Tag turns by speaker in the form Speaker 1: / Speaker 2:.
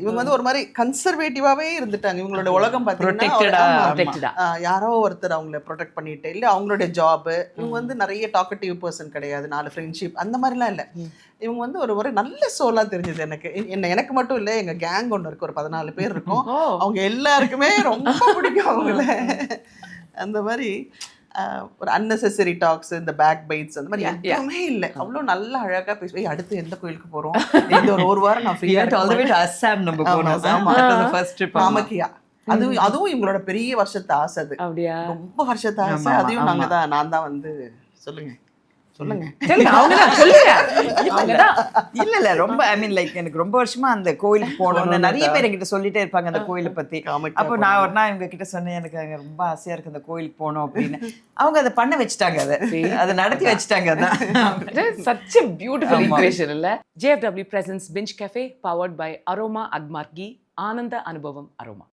Speaker 1: இவங்க வந்து ஒரு மாதிரி கன்சர்வேட்டிவாவே இருந்துட்டாங்க. இவங்களோட உலகம்
Speaker 2: ப்ரொடெக்டடா
Speaker 1: பார்த்தீங்கன்னா யாரோ ஒருத்தர் அவங்கள ப்ரொடெக்ட் பண்ணிட்டு, இல்லை அவங்களுடைய ஜாப். இவங்க வந்து நிறைய டாக்கட்டிவ் பர்சன் கிடையாது, 4 ஃப்ரெண்ட்ஷிப் அந்த மாதிரிலாம் இல்லை. இவங்க வந்து ஒரு நல்ல சோலா தெரிஞ்சது எனக்கு. எனக்கு மட்டும் இல்லை, எங்க கேங் ஒன்று இருக்கு, ஒரு 14 பேர் இருக்கும். அவங்க எல்லாருக்குமே ரொம்ப பிடிக்கும் அவங்கள. அந்த மாதிரி ஒரு அன்னெசரி டாக்ஸ், இந்த பேக் பைட்ஸ் அந்த மாதிரி எதுவுமே இல்லை. அவ்வளோ நல்லா அழகா பேசுவேன். அடுத்து எந்த கோயிலுக்கு போறோம், இந்த ஒரு வாரம் நான் ஃப்ரீயா
Speaker 2: அஸ்ஸாம் நம்ம போனோம். First trip
Speaker 1: Kamakhya. அதுவும் இவங்களோட பெரிய வருஷத்து ஆசை. அது ரொம்ப வருஷத்து ஆசை. அதையும் நான் தான் வந்து சொல்லுங்க
Speaker 2: இல்ல ரொம்ப ஐ மீன் லைக் எனக்கு ரொம்ப வருஷமா அந்த கோயிலுக்கு போகணும்னு நிறைய பேர் என்கிட்ட சொல்லிட்டே இருப்பாங்க அந்த கோயிலை பத்தி. அப்போ நான் ஒரு நாள் இவங்க கிட்ட சொன்னேன், எனக்கு அங்க ரொம்ப ஆசையா இருக்கு அந்த கோயிலுக்கு போகணும் அப்படின்னு. அவங்க அதை பண்ண வச்சுட்டாங்க, அதை நடத்தி வச்சுட்டாங்க. அதான்
Speaker 3: such a beautiful equation இல்ல. JFW presents Binge Cafe powered by Aroma Agmargi, ஆனந்த அனுபவம் அரோமா.